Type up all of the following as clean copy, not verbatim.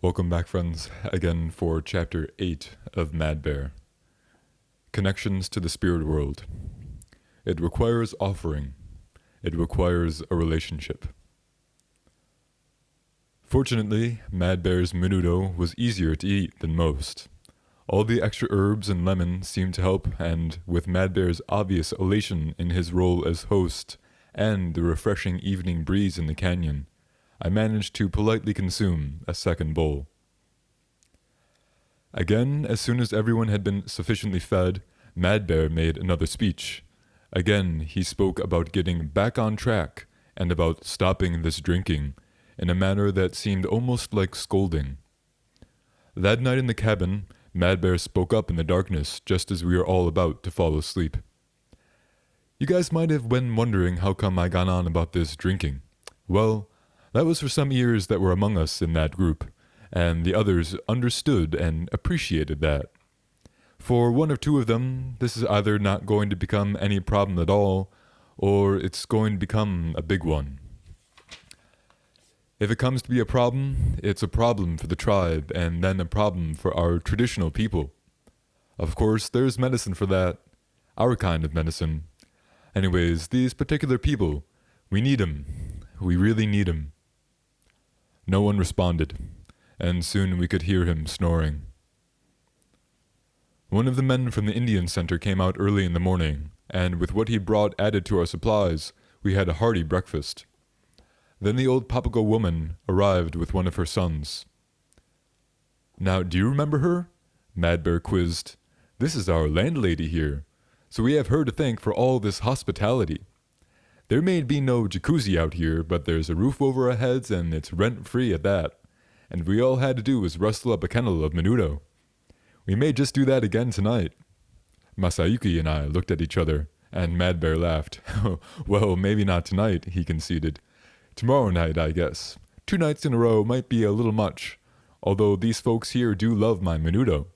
Welcome back, friends, again for Chapter 8 of Mad Bear. Connections to the spirit world. It requires offering. It requires a relationship. Fortunately, Mad Bear's menudo was easier to eat than most. All the extra herbs and lemon seemed to help, and with Mad Bear's obvious elation in his role as host and the refreshing evening breeze in the canyon, I managed to politely consume a second bowl. Again, as soon as everyone had been sufficiently fed, Mad Bear made another speech. Again, he spoke about getting back on track and about stopping this drinking in a manner that seemed almost like scolding. That night in the cabin, Mad Bear spoke up in the darkness just as we were all about to fall asleep. You guys might have been wondering how come I got on about this drinking. Well, that was for some ears that were among us in that group, and the others understood and appreciated that. For one or two of them, this is either not going to become any problem at all, or it's going to become a big one. If it comes to be a problem, it's a problem for the tribe, and then a problem for our traditional people. Of course, there's medicine for that. Our kind of medicine. Anyways, these particular people, we need 'em. We really need 'em. No one responded, and soon we could hear him snoring. One of the men from the Indian Center came out early in the morning, and with what he brought added to our supplies, we had a hearty breakfast. Then the old Papago woman arrived with one of her sons. Now, do you remember her? Mad Bear quizzed. This is our landlady here, so we have her to thank for all this hospitality. There may be no jacuzzi out here, but there's a roof over our heads and it's rent-free at that. And we all had to do was rustle up a kennel of menudo. We may just do that again tonight. Masayuki and I looked at each other, and Mad Bear laughed. Well, maybe not tonight, he conceded. Tomorrow night, I guess. 2 nights in a row might be a little much, although these folks here do love my menudo.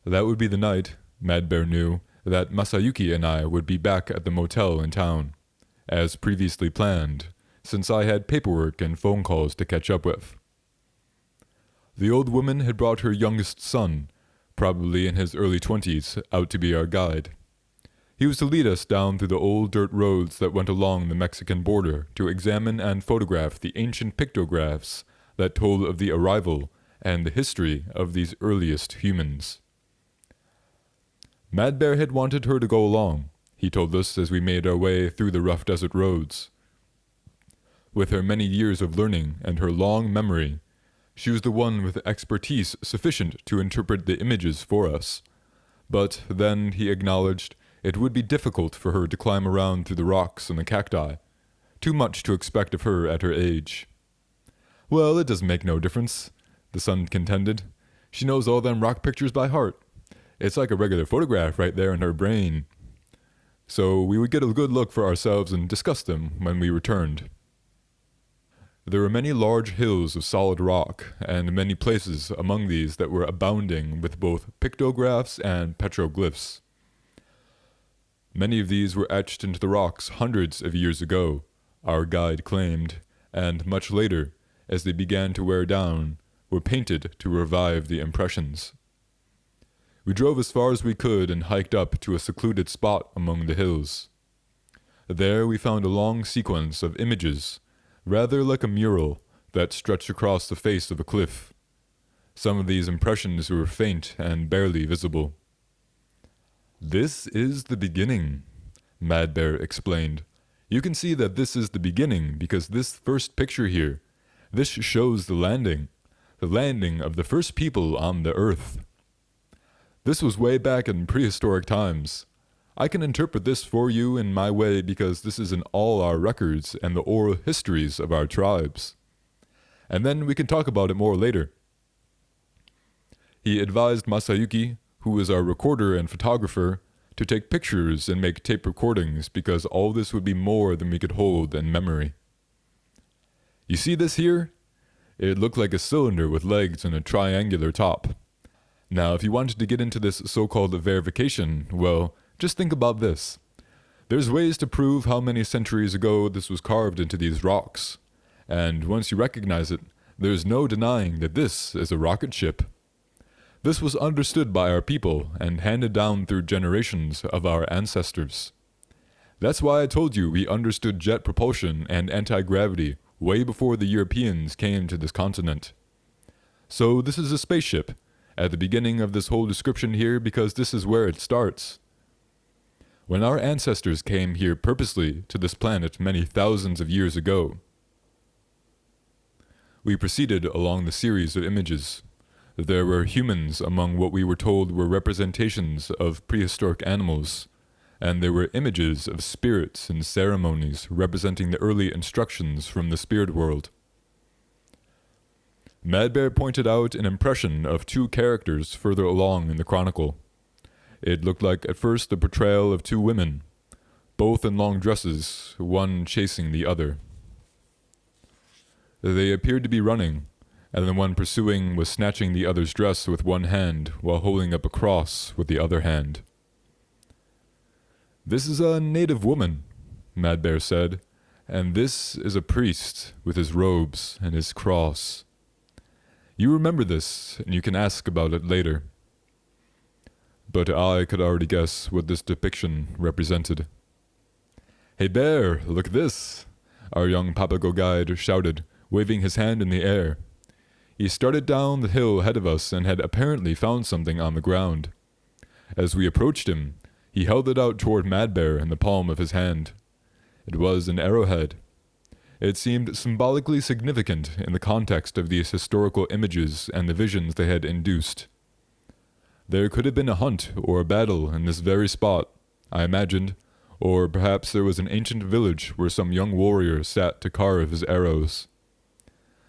That would be the night, Mad Bear knew, that Masayuki and I would be back at the motel in town, as previously planned, since I had paperwork and phone calls to catch up with. The old woman had brought her youngest son, probably in his early 20s, out to be our guide. He was to lead us down through the old dirt roads that went along the Mexican border to examine and photograph the ancient pictographs that told of the arrival and the history of these earliest humans. Mad Bear had wanted her to go along, he told us as we made our way through the rough desert roads. With her many years of learning and her long memory, she was the one with expertise sufficient to interpret the images for us. But then, he acknowledged, it would be difficult for her to climb around through the rocks and the cacti. Too much to expect of her at her age. Well, it doesn't make no difference, the son contended. She knows all them rock pictures by heart. It's like a regular photograph right there in her brain. So we would get a good look for ourselves and discuss them when we returned. There were many large hills of solid rock, and many places among these that were abounding with both pictographs and petroglyphs. Many of these were etched into the rocks hundreds of years ago, our guide claimed, and much later, as they began to wear down, were painted to revive the impressions. We drove as far as we could and hiked up to a secluded spot among the hills. There we found a long sequence of images, rather like a mural, that stretched across the face of a cliff. Some of these impressions were faint and barely visible. This is the beginning, Mad Bear explained. You can see that this is the beginning because this first picture here, this shows the landing of the first people on the earth. This was way back in prehistoric times. I can interpret this for you in my way because this is in all our records and the oral histories of our tribes. And then we can talk about it more later. He advised Masayuki, who was our recorder and photographer, to take pictures and make tape recordings because all this would be more than we could hold in memory. You see this here? It looked like a cylinder with legs and a triangular top. Now, if you wanted to get into this so-called verification, well, just think about this. There's ways to prove how many centuries ago this was carved into these rocks, and once you recognize it, There's no denying that this is a rocket ship. This was understood by our people and handed down through generations of our ancestors. That's why I told you we understood jet propulsion and anti-gravity way before the Europeans came to this continent. So this is a spaceship, at the beginning of this whole description here, because this is where it starts. When our ancestors came here purposely to this planet many thousands of years ago, we proceeded along the series of images. There were humans among what we were told were representations of prehistoric animals, and there were images of spirits and ceremonies representing the early instructions from the spirit world. Madbear pointed out an impression of two characters further along in the chronicle. It looked like at first the portrayal of two women, both in long dresses, one chasing the other. They appeared to be running, and the one pursuing was snatching the other's dress with one hand while holding up a cross with the other hand. "This is a native woman," Madbear said, "and this is a priest with his robes and his cross. You remember this, and you can ask about it later." But I could already guess what this depiction represented. "Hey Bear, look at this!" our young Papago guide shouted, waving his hand in the air. He started down the hill ahead of us and had apparently found something on the ground. As we approached him, he held it out toward Madbear in the palm of his hand. It was an arrowhead. It seemed symbolically significant in the context of these historical images and the visions they had induced. There could have been a hunt or a battle in this very spot, I imagined, or perhaps there was an ancient village where some young warrior sat to carve his arrows.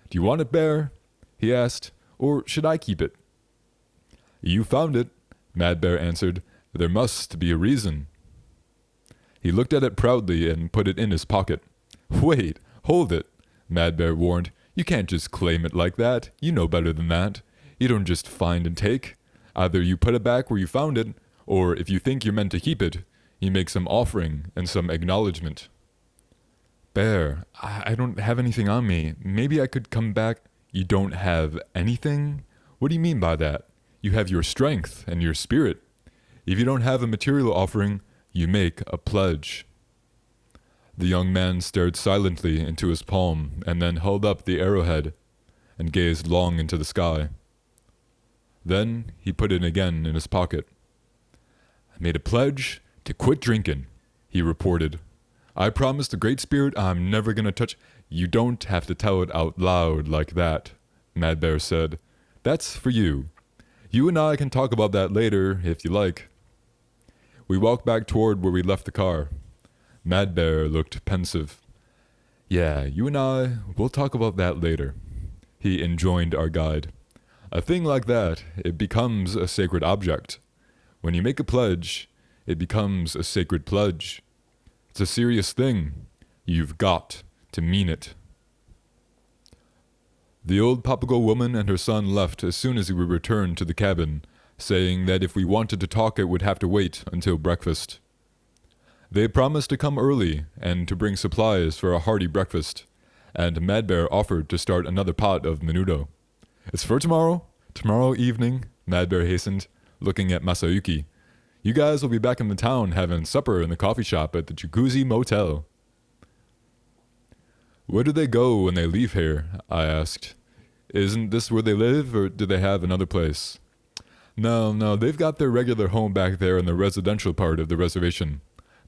"Do you want it, Bear?" he asked, "or should I keep it?" "You found it," Madbear answered. "There must be a reason." He looked at it proudly and put it in his pocket. "Wait, hold it," Madbear warned. "You can't just claim it like that. You know better than that. You don't just find and take. Either you put it back where you found it, or if you think you're meant to keep it, you make some offering and some acknowledgement." "Bear, I don't have anything on me. Maybe I could come back." "You don't have anything? What do you mean by that? You have your strength and your spirit. If you don't have a material offering, you make a pledge." The young man stared silently into his palm and then held up the arrowhead and gazed long into the sky. Then he put it again in his pocket. "I made a pledge to quit drinking," he reported. "I promised the Great Spirit I'm never going to touch—" "You don't have to tell it out loud like that," Madbear said. "That's for you. You and I can talk about that later, if you like." We walked back toward where we left the car. Madbear looked pensive. "Yeah, you and I, we'll talk about that later," he enjoined our guide. "A thing like that, it becomes a sacred object. When you make a pledge, it becomes a sacred pledge. It's a serious thing. You've got to mean it." The old Papago woman and her son left as soon as we returned to the cabin, saying that if we wanted to talk it would have to wait until breakfast. They promised to come early and to bring supplies for a hearty breakfast, and Madbear offered to start another pot of menudo. "It's for tomorrow. Tomorrow evening," Madbear hastened, looking at Masayuki. "You guys will be back in the town having supper in the coffee shop at the Jacuzzi Motel." "Where do they go when they leave here?" I asked. "Isn't this where they live, or do they have another place?" No, they've got their regular home back there in the residential part of the reservation,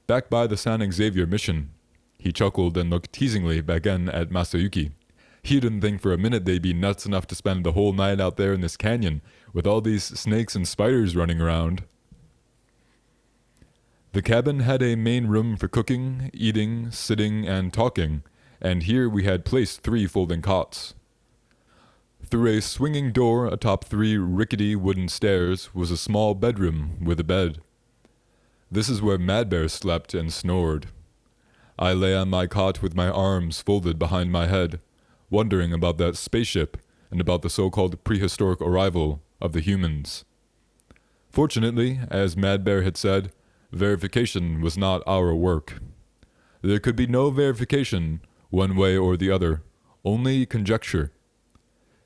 back by the San Xavier mission." He chuckled and looked teasingly back in at Masayuki. He didn't think for a minute they'd be nuts enough to spend the whole night out there in this canyon with all these snakes and spiders running around. The cabin had a main room for cooking, eating, sitting, and talking, and here we had placed 3 folding cots. Through a swinging door atop 3 rickety wooden stairs was a small bedroom with a bed. This is where Madbear slept and snored. I lay on my cot with my arms folded behind my head, wondering about that spaceship and about the so-called prehistoric arrival of the humans. Fortunately, as Madbear had said, verification was not our work. There could be no verification, one way or the other, only conjecture.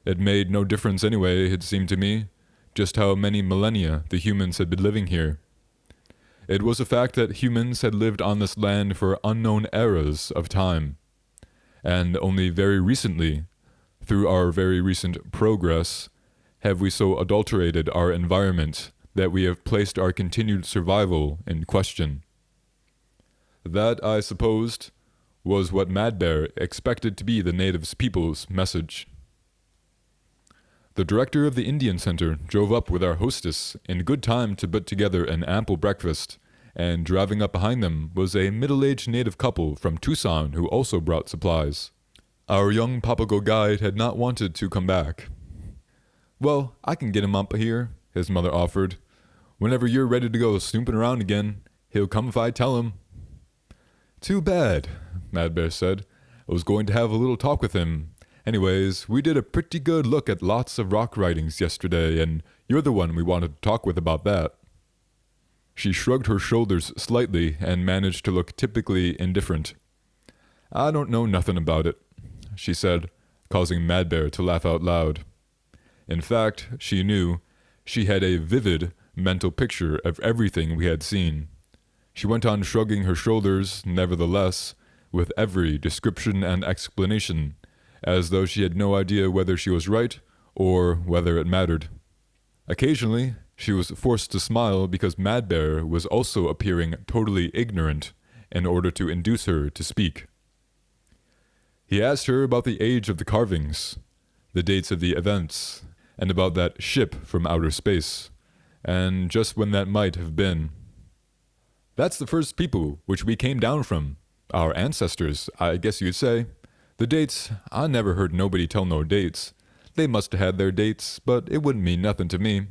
It made no difference anyway, it seemed to me, just how many millennia the humans had been living here. It was a fact that humans had lived on this land for unknown eras of time, and only very recently, through our very recent progress, have we so adulterated our environment that we have placed our continued survival in question. That, I supposed, was what Mad Bear expected to be the native people's message. The director of the Indian Center drove up with our hostess in good time to put together an ample breakfast, and driving up behind them was a middle-aged native couple from Tucson who also brought supplies. Our young Papago guide had not wanted to come back. "Well, I can get him up here," his mother offered. "Whenever you're ready to go snooping around again, he'll come if I tell him." "Too bad," Mad Bear said. "I was going to have a little talk with him. Anyways, we did a pretty good look at lots of rock writings yesterday, and you're the one we wanted to talk with about that." She shrugged her shoulders slightly and managed to look typically indifferent. "I don't know nothing about it," she said, causing Mad Bear to laugh out loud. In fact, she knew she had a vivid mental picture of everything we had seen. She went on shrugging her shoulders, nevertheless, with every description and explanation, as though she had no idea whether she was right or whether it mattered. Occasionally, she was forced to smile because Mad Bear was also appearing totally ignorant in order to induce her to speak. He asked her about the age of the carvings, the dates of the events, and about that ship from outer space, and just when that might have been. "That's the first people which we came down from, our ancestors, I guess you'd say. The dates, I never heard nobody tell no dates. They must have had their dates, but it wouldn't mean nothing to me.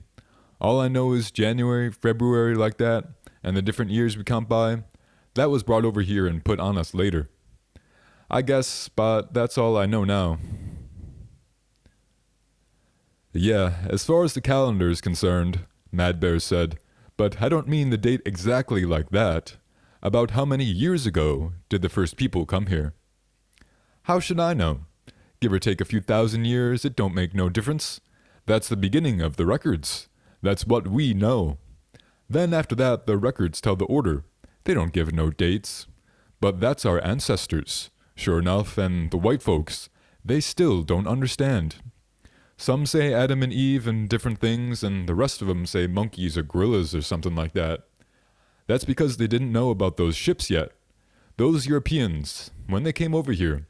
All I know is January, February like that, and the different years we count by, that was brought over here and put on us later. I guess, but that's all I know now." "Yeah, as far as the calendar is concerned," Mad Bear said, "but I don't mean the date exactly like that. About how many years ago did the first people come here?" "How should I know? Give or take a few thousand years, it don't make no difference. That's the beginning of the records. That's what we know. Then after that, the records tell the order. They don't give no dates. But that's our ancestors, sure enough, and the white folks, they still don't understand. Some say Adam and Eve and different things, and the rest of them say monkeys or gorillas or something like that. That's because they didn't know about those ships yet. Those Europeans, when they came over here,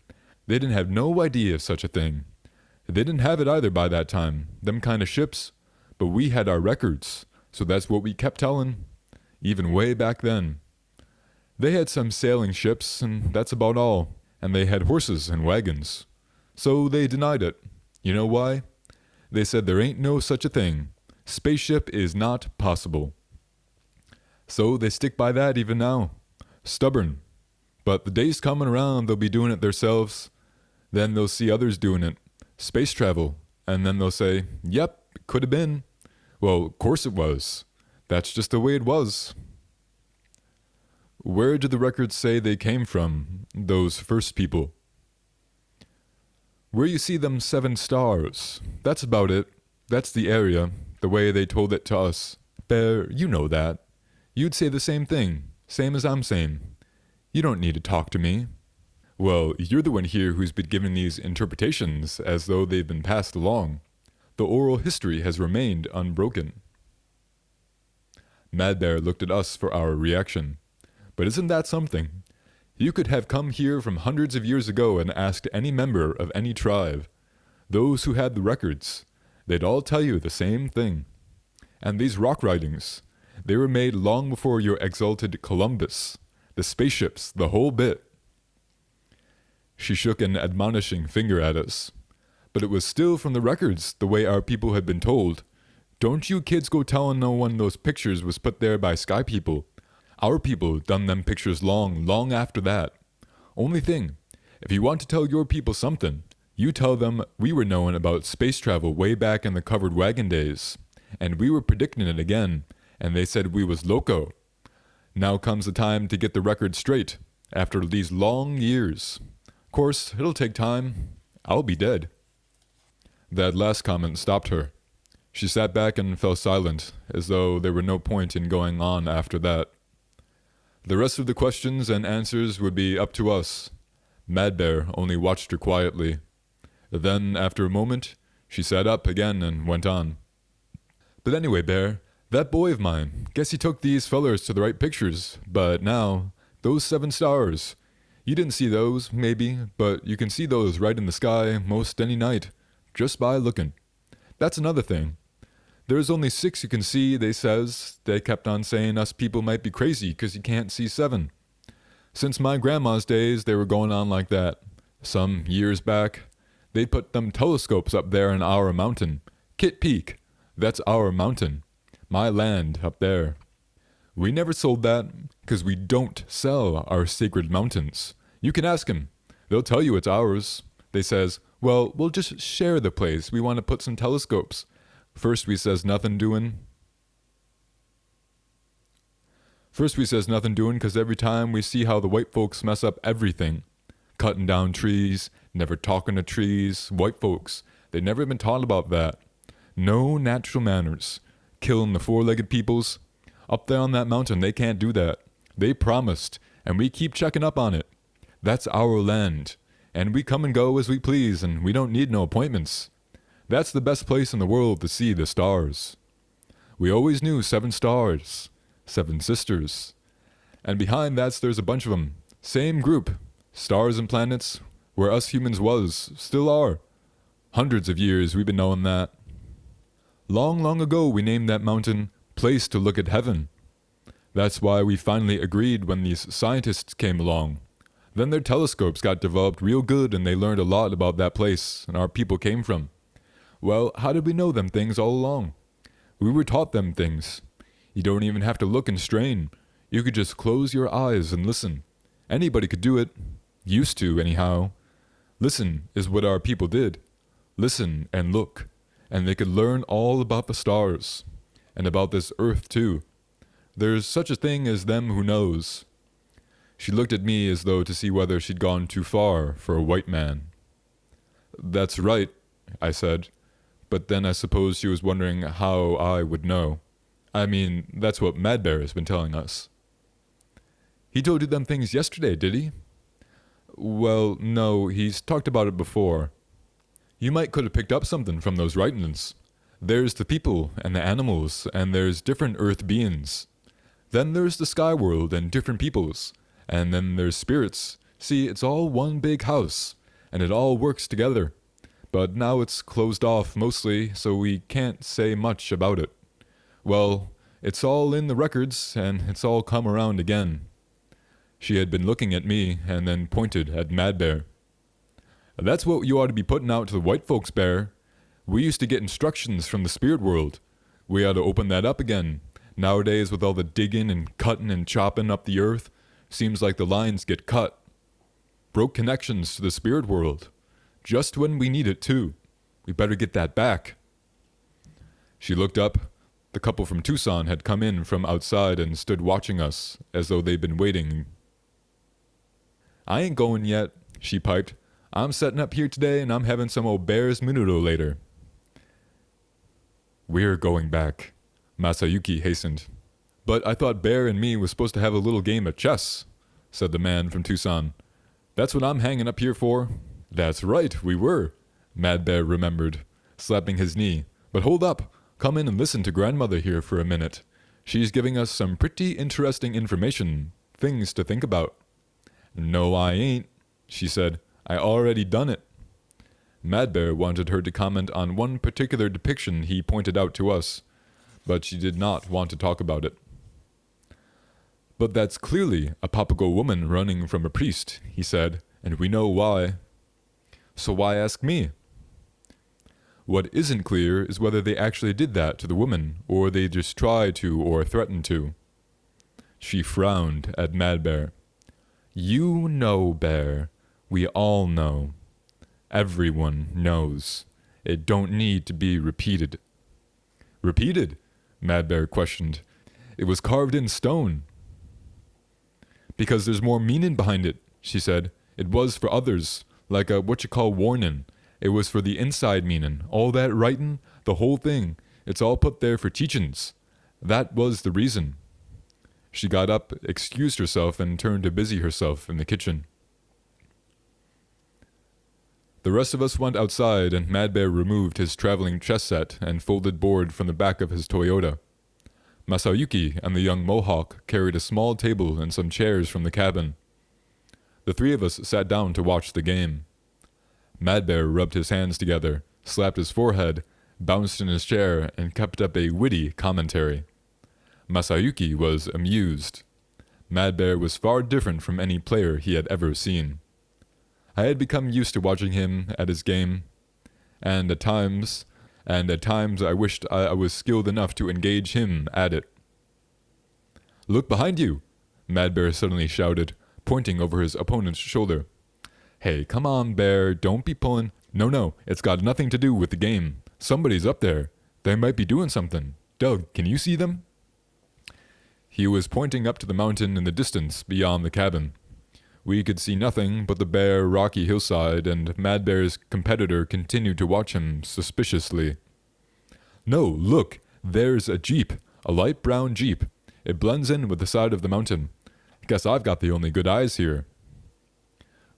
they didn't have no idea of such a thing. They didn't have it either by that time, them kind of ships, but we had our records, so that's what we kept telling, even way back then. They had some sailing ships, and that's about all, and they had horses and wagons. So they denied it. You know why? They said there ain't no such a thing. Spaceship is not possible. So they stick by that even now. Stubborn. But the day's coming around they'll be doing it themselves. Then they'll see others doing it. Space travel. And then they'll say, yep, it could have been. Well, of course it was. That's just the way it was. Where did the records say they came from, those first people? Where you see them 7 stars. That's about it. That's the area, the way they told it to us. Bear, you know that. You'd say the same thing, same as I'm saying. You don't need to talk to me. Well, you're the one here who's been given these interpretations as though they've been passed along. The oral history has remained unbroken. Mad Bear looked at us for our reaction. But isn't that something? You could have come here from hundreds of years ago and asked any member of any tribe, those who had the records. They'd all tell you the same thing. And these rock writings, they were made long before your exalted Columbus, the spaceships, the whole bit. She shook an admonishing finger at us. But it was still from the records, the way our people had been told. Don't you kids go telling no one those pictures was put there by sky people. Our people done them pictures long after that. Only thing, if you want to tell your people something, you tell them we were knowing about space travel way back in the covered wagon days, and we were predicting it again, and they said we was loco. Now comes the time to get the record straight, after these long years. Course, it'll take time. I'll be dead. That last comment stopped her. She sat back and fell silent, as though there were no point in going on after that. The rest of the questions and answers would be up to us. Mad Bear only watched her quietly. Then, after a moment, she sat up again and went on. But anyway, Bear, that boy of mine, guess he took these fellers to the right pictures, but now, those 7 stars. You didn't see those, maybe, but you can see those right in the sky most any night, just by looking. That's another thing. There's only 6 you can see, they says. They kept on saying us people might be crazy 'cause you can't see 7. Since my grandma's days, they were going on like that. Some years back, they put them telescopes up there in our mountain. Kit Peak. That's our mountain. My land up there. We never sold that, 'cause we don't sell our sacred mountains. You can ask 'em. They'll tell you it's ours. They says, well, we'll just share the place. We want to put some telescopes. First we says nothing doing, 'cause every time we see how the white folks mess up everything. Cutting down trees, never talking to trees. White folks, they never been taught about that. No natural manners. Killing the 4-legged peoples. Up there on that mountain, they can't do that. They promised, and we keep checking up on it. That's our land, and we come and go as we please, and we don't need no appointments. That's the best place in the world to see the stars. We always knew 7 stars, 7 sisters. And behind that there's a bunch of them. Same group. Stars and planets, where us humans was, still are. Hundreds of years we've been knowing that. Long, long ago we named that mountain Place to Look at Heaven. That's why we finally agreed when these scientists came along. Then their telescopes got developed real good and they learned a lot about that place and our people came from. Well, how did we know them things all along? We were taught them things. You don't even have to look and strain. You could just close your eyes and listen. Anybody could do it. Used to, anyhow. Listen is what our people did. Listen and look. And they could learn all about the stars. And about this earth, too. There's such a thing as them who knows. She looked at me as though to see whether she'd gone too far for a white man. That's right, I said. But then I suppose she was wondering how I would know. I mean, that's what Mad Bear has been telling us. He told you them things yesterday, did he? Well, no, he's talked about it before. You might could have picked up something from those writings. There's the people and the animals, and there's different earth beings. Then there's the sky world and different peoples, and then there's spirits. See, it's all one big house, and it all works together. But now it's closed off mostly, so we can't say much about it. Well, it's all in the records, and it's all come around again. She had been looking at me, and then pointed at Mad Bear. That's what you ought to be putting out to the white folks, Bear. We used to get instructions from the spirit world. We ought to open that up again. Nowadays, with all the digging and cutting and chopping up the earth, seems like the lines get cut. Broke connections to the spirit world. Just when we need it, too. We better get that back. She looked up. The couple from Tucson had come in from outside and stood watching us, as though they'd been waiting. I ain't going yet, she piped. I'm setting up here today and I'm having some old bear's menudo later. We're going back, Masayuki hastened. But I thought Bear and me was supposed to have a little game of chess, said the man from Tucson. That's what I'm hanging up here for. That's right, we were, Mad Bear remembered, slapping his knee. But hold up, come in and listen to Grandmother here for a minute. She's giving us some pretty interesting information, things to think about. No, I ain't, she said. I already done it. Mad Bear wanted her to comment on one particular depiction he pointed out to us, but she did not want to talk about it. But that's clearly a Papago woman running from a priest, he said, and we know why. So why ask me? What isn't clear is whether they actually did that to the woman, or they just tried to or threatened to. She frowned at Mad Bear. You know, Bear. We all know. Everyone knows. It don't need to be repeated. Repeated? Mad Bear questioned. It was carved in stone. Because there's more meaning behind it, she said. It was for others, like a what-you-call warning. It was for the inside meanin', all that writin', the whole thing. It's all put there for teachin's. That was the reason. She got up, excused herself, and turned to busy herself in the kitchen. The rest of us went outside, and Mad Bear removed his traveling chess set and folded board from the back of his Toyota. Masayuki and the young Mohawk carried a small table and some chairs from the cabin. The three of us sat down to watch the game. Mad Bear rubbed his hands together, slapped his forehead, bounced in his chair, and kept up a witty commentary. Masayuki was amused. Mad Bear was far different from any player he had ever seen. I had become used to watching him at his game, and at times I wished I was skilled enough to engage him at it. "Look behind you!" Mad Bear suddenly shouted, pointing over his opponent's shoulder. "Hey, come on, Bear, don't be pulling. No, it's got nothing to do with the game. Somebody's up there. They might be doing something. Doug, can you see them?" He was pointing up to the mountain in the distance beyond the cabin. We could see nothing but the bare, rocky hillside, and Mad Bear's competitor continued to watch him suspiciously. "No, look, there's a jeep, a light brown jeep. It blends in with the side of the mountain. Guess I've got the only good eyes here."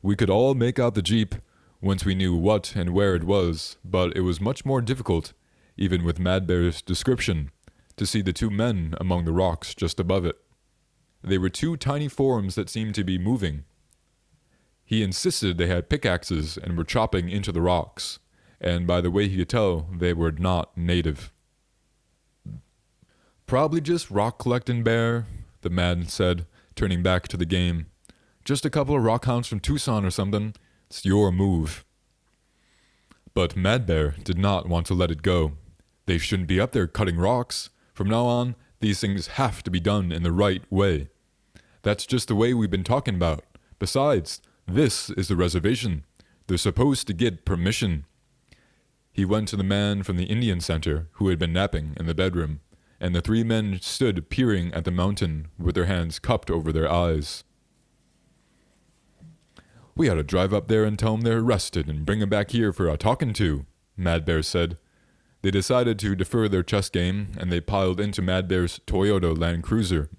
We could all make out the jeep once we knew what and where it was, but it was much more difficult, even with Mad Bear's description, to see the two men among the rocks just above it. They were two tiny forms that seemed to be moving. He insisted they had pickaxes and were chopping into the rocks, and by the way he could tell, they were not native. "Probably just rock collecting, Bear," the man said, turning back to the game. "Just a couple of rockhounds from Tucson or something. It's your move." But Mad Bear did not want to let it go. They shouldn't be up there cutting rocks. From now on, these things have to be done in the right way. That's just the way we've been talking about. Besides, this is the reservation. They're supposed to get permission. He went to the man from the Indian Center who had been napping in the bedroom, and the three men stood peering at the mountain with their hands cupped over their eyes. "We ought to drive up there and tell them they're arrested and bring them back here for a talking to," Mad Bear said. They decided to defer their chess game, and they piled into Mad Bear's Toyota Land Cruiser.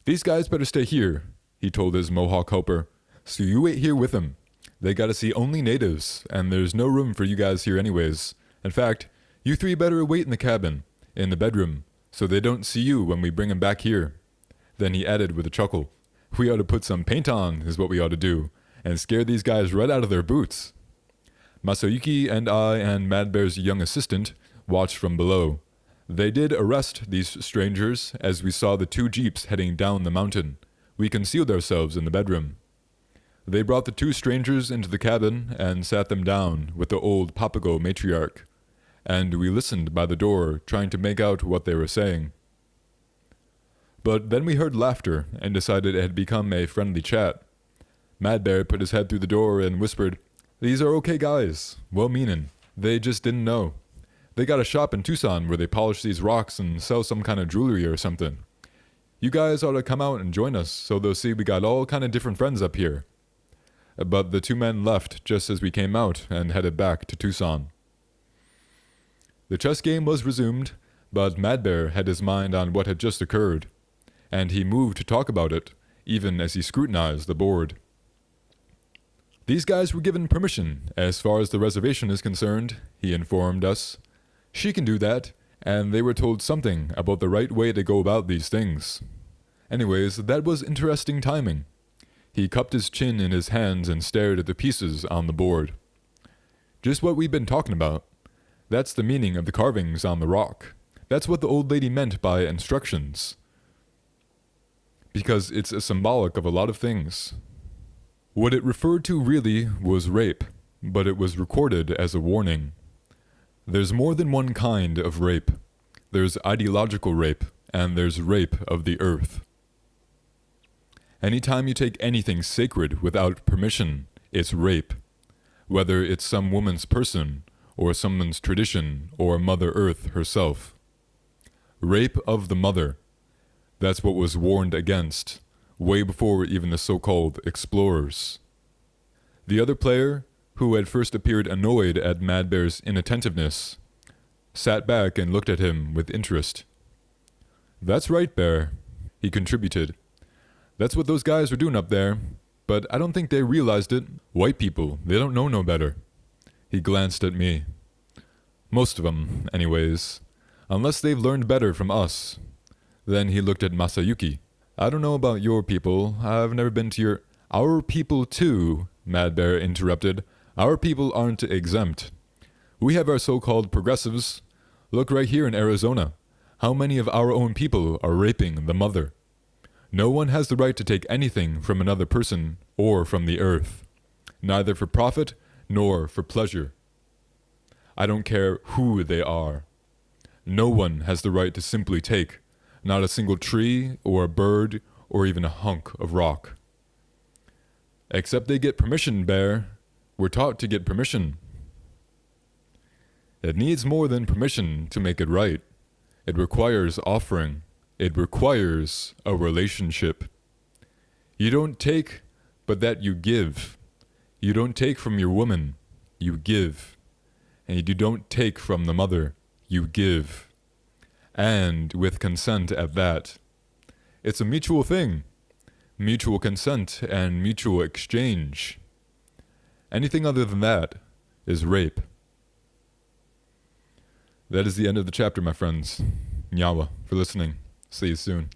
"These guys better stay here," he told his Mohawk helper. "So you wait here with them. They gotta see only natives, and there's no room for you guys here anyways. In fact, you three better wait in the cabin, in the bedroom, so they don't see you when we bring them back here." Then he added with a chuckle, "We ought to put some paint on, is what we ought to do, and scare these guys right out of their boots." Masayuki and I and Mad Bear's young assistant watched from below. They did arrest these strangers as we saw the two jeeps heading down the mountain. We concealed ourselves in the bedroom. They brought the two strangers into the cabin and sat them down with the old Papago matriarch, and we listened by the door, trying to make out what they were saying. But then we heard laughter and decided it had become a friendly chat. Mad Bear put his head through the door and whispered, "These are okay guys, well-meaning. They just didn't know. They got a shop in Tucson where they polish these rocks and sell some kind of jewelry or something. You guys ought to come out and join us so they'll see we got all kind of different friends up here." But the two men left just as we came out and headed back to Tucson. The chess game was resumed, but Mad Bear had his mind on what had just occurred, and he moved to talk about it, even as he scrutinized the board. "These guys were given permission, as far as the reservation is concerned," he informed us. "She can do that, and they were told something about the right way to go about these things. Anyways, that was interesting timing." He cupped his chin in his hands and stared at the pieces on the board. "Just what we've been talking about. That's the meaning of the carvings on the rock. That's what the old lady meant by instructions. Because it's symbolic of a lot of things. What it referred to really was rape, but it was recorded as a warning. There's more than one kind of rape. There's ideological rape, and there's rape of the earth. Anytime you take anything sacred without permission, it's rape. Whether it's some woman's person, or someone's tradition, or Mother Earth herself. Rape of the mother. That's what was warned against, way before even the so-called explorers. The other player, who had first appeared annoyed at Mad Bear's inattentiveness, sat back and looked at him with interest. "That's right, Bear," he contributed. "That's what those guys were doing up there, but I don't think they realized it. White people, they don't know no better." He glanced at me. "Most of 'em, anyways. Unless they've learned better from us." Then he looked at Masayuki. "I don't know about your people. I've never been to your—" "Our people too," Mad Bear interrupted. "Our people aren't exempt. We have our so-called progressives. Look right here in Arizona. How many of our own people are raping the mother? No one has the right to take anything from another person or from the earth, neither for profit nor for pleasure. I don't care who they are. No one has the right to simply take, not a single tree or a bird or even a hunk of rock. Except they get permission, Bear. We're taught to get permission. It needs more than permission to make it right. It requires offering. It requires a relationship. You don't take, but that you give. You don't take from your woman, you give. And you don't take from the mother, you give. And with consent at that. It's a mutual thing. Mutual consent and mutual exchange. Anything other than that is rape." That is the end of the chapter, my friends. Nyawa for listening. See you soon.